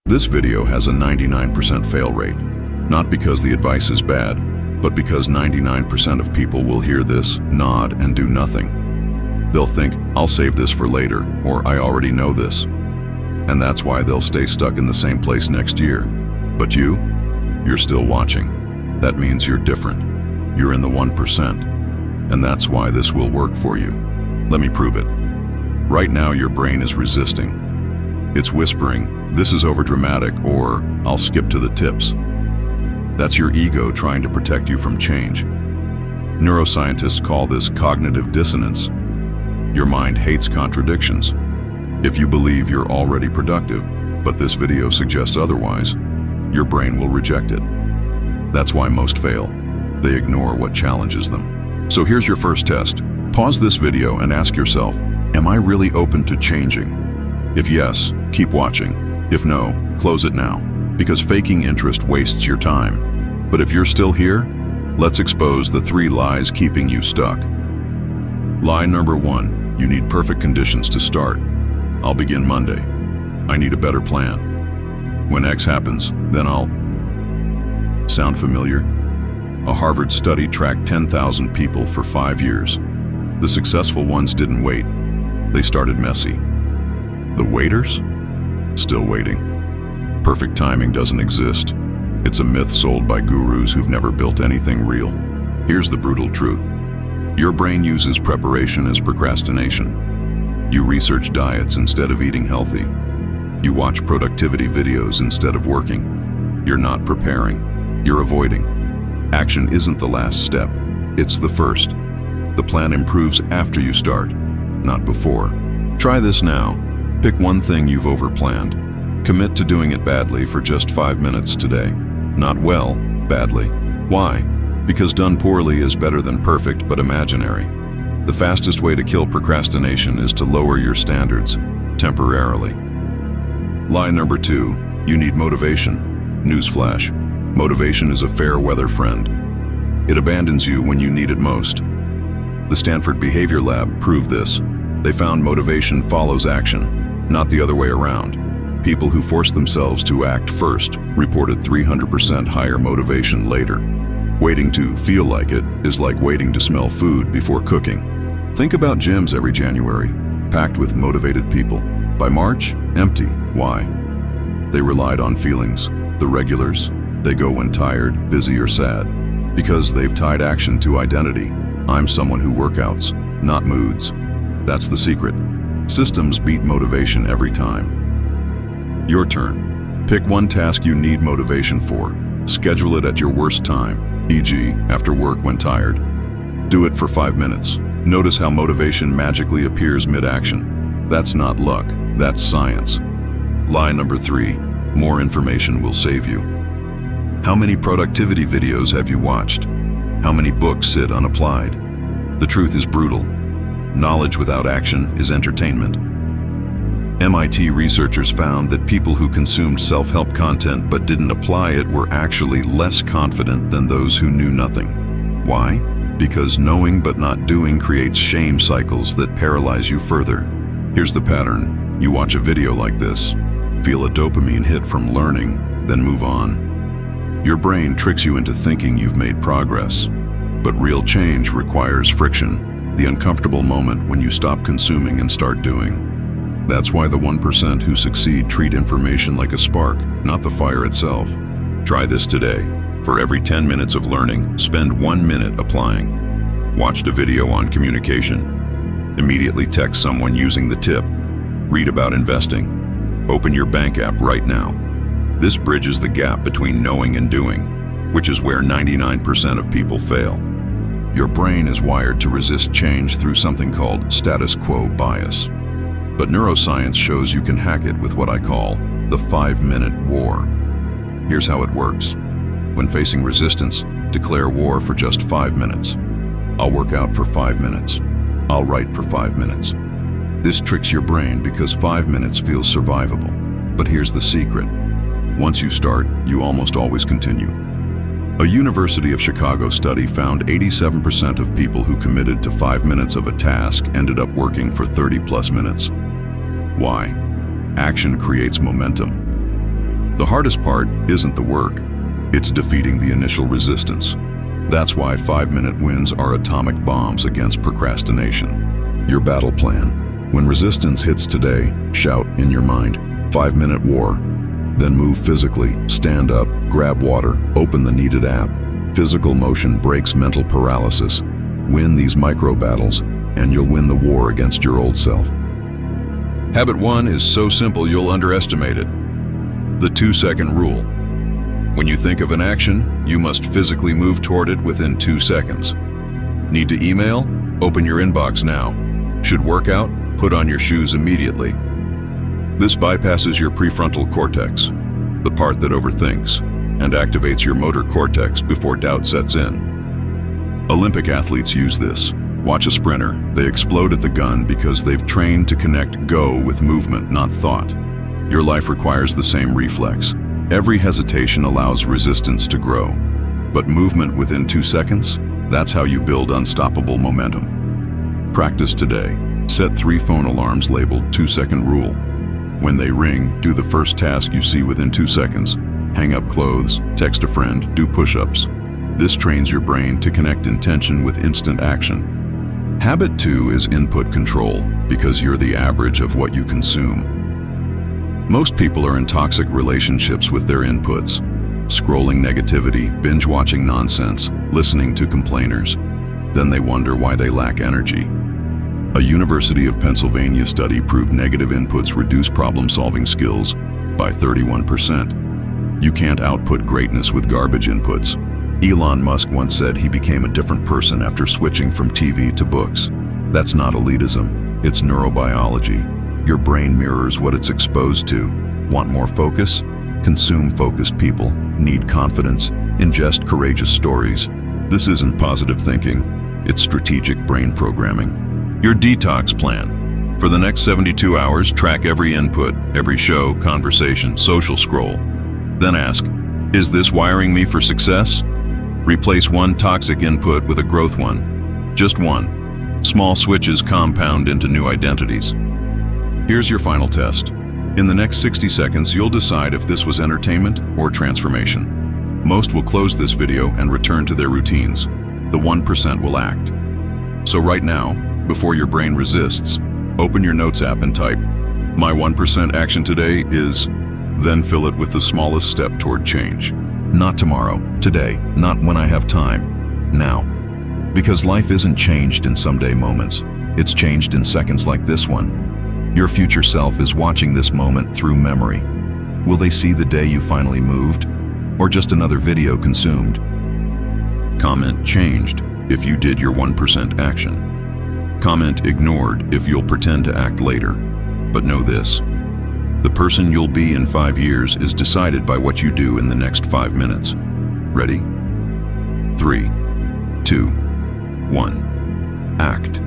This video has a 99% fail rate, not because the advice is bad, but because 99% of people will hear this, nod, and do nothing. They'll think, I'll save this for later, or I already know this. And that's why they'll stay stuck in the same place next year. But you're still watching. That means you're different. You're in the 1%. And that's why this will work for you. Let me prove it. Right now your brain is resisting. It's whispering, this is overdramatic, or I'll skip to the tips. That's your ego trying to protect you from change. Neuroscientists call this cognitive dissonance. Your mind hates contradictions. If you believe you're already productive, but this video suggests otherwise, your brain will reject it. That's why most fail. They ignore what challenges them. So here's your first test. Pause this video and ask yourself, am I really open to changing? If yes, keep watching. If no, close it now, because faking interest wastes your time. But if you're still here, let's expose the 3 lies keeping you stuck. Lie number 1, you need perfect conditions to start. I'll begin Monday. I need a better plan. When X happens, then I'll... Sound familiar? A Harvard study tracked 10,000 people for 5 years. The successful ones didn't wait. They started messy. The waiters? Still waiting. Perfect timing doesn't exist. It's a myth sold by gurus who've never built anything real. Here's the brutal truth. Your brain uses preparation as procrastination. You research diets instead of eating healthy. You watch productivity videos instead of working. You're not preparing. You're avoiding. Action isn't the last step. It's the first. The plan improves after you start, not before. Try this now. Pick one thing you've overplanned. Commit to doing it badly for just 5 minutes today. Not well, badly. Why? Because done poorly is better than perfect but imaginary. The fastest way to kill procrastination is to lower your standards, temporarily. Lie number 2, you need motivation. Newsflash, motivation is a fair weather friend. It abandons you when you need it most. The Stanford Behavior Lab proved this. They found motivation follows action, not the other way around. People who force themselves to act first reported 300% higher motivation later. Waiting to feel like it is like waiting to smell food before cooking. Think about gyms every January, packed with motivated people. By March, empty. Why? They relied on feelings. The regulars, they go when tired, busy, or sad. Because they've tied action to identity. I'm someone who workouts, not moods. That's the secret. Systems beat motivation every time. Your turn. Pick one task you need motivation for. Schedule it at your worst time, e.g., after work when tired. Do it for 5 minutes. Notice how motivation magically appears mid-action. That's not luck, that's science. Lie number 3, more information will save you. How many productivity videos have you watched? How many books sit unapplied? The truth is brutal. Knowledge without action is entertainment. MIT researchers found that people who consumed self-help content but didn't apply it were actually less confident than those who knew nothing. Why? Because knowing but not doing creates shame cycles that paralyze you further. Here's the pattern. You watch a video like this, feel a dopamine hit from learning, then move on. Your brain tricks you into thinking you've made progress. But real change requires friction, the uncomfortable moment when you stop consuming and start doing. That's why the 1% who succeed treat information like a spark, not the fire itself. Try this today. For every 10 minutes of learning, spend 1 minute applying. Watch a video on communication. Immediately text someone using the tip. Read about investing. Open your bank app right now. This bridges the gap between knowing and doing, which is where 99% of people fail. Your brain is wired to resist change through something called status quo bias. But neuroscience shows you can hack it with what I call the 5-minute war. Here's how it works. When facing resistance, declare war for just 5 minutes. I'll work out for 5 minutes. I'll write for 5 minutes. This tricks your brain because 5 minutes feels survivable. But here's the secret. Once you start, you almost always continue. A University of Chicago study found 87% of people who committed to 5 minutes of a task ended up working for 30+ minutes. Why? Action creates momentum. The hardest part isn't the work, it's defeating the initial resistance. That's why 5-minute wins are atomic bombs against procrastination. Your battle plan. When resistance hits today, shout in your mind, 5-minute war. Then move physically, stand up, grab water, open the needed app. Physical motion breaks mental paralysis. Win these micro battles, and you'll win the war against your old self. Habit 1 is so simple you'll underestimate it. The 2-second rule. When you think of an action, you must physically move toward it within 2 seconds. Need to email? Open your inbox now. Should work out? Put on your shoes immediately. This bypasses your prefrontal cortex, the part that overthinks, and activates your motor cortex before doubt sets in. Olympic athletes use this. Watch a sprinter. They explode at the gun because they've trained to connect go with movement, not thought. Your life requires the same reflex. Every hesitation allows resistance to grow. But movement within 2 seconds? That's how you build unstoppable momentum. Practice today. Set 3 phone alarms labeled 2-second rule. When they ring, do the first task you see within 2 seconds. Hang up clothes, text a friend, do push-ups. This trains your brain to connect intention with instant action. Habit 2 is input control, because you're the average of what you consume. Most people are in toxic relationships with their inputs, scrolling negativity, binge-watching nonsense, listening to complainers. Then they wonder why they lack energy. A University of Pennsylvania study proved negative inputs reduce problem-solving skills by 31%. You can't output greatness with garbage inputs. Elon Musk once said he became a different person after switching from TV to books. That's not elitism, it's neurobiology. Your brain mirrors what it's exposed to. Want more focus? Consume focused people. Need confidence? Ingest courageous stories. This isn't positive thinking, it's strategic brain programming. Your detox plan. For the next 72 hours, track every input, every show, conversation, social scroll. Then ask, is this wiring me for success? Replace one toxic input with a growth one. Just one. Small switches compound into new identities. Here's your final test. In the next 60 seconds, you'll decide if this was entertainment or transformation. Most will close this video and return to their routines. The 1% will act. So right now, before your brain resists, open your notes app and type, "My 1% action today is," then fill it with the smallest step toward change. Not tomorrow, today, not when I have time, now. Because life isn't changed in someday moments, it's changed in seconds like this one. Your future self is watching this moment through memory. Will they see the day you finally moved, or just another video consumed? Comment changed if you did your 1% action. Comment ignored if you'll pretend to act later. But know this. The person you'll be in 5 years is decided by what you do in the next 5 minutes. Ready? 3, 2, 1. Act.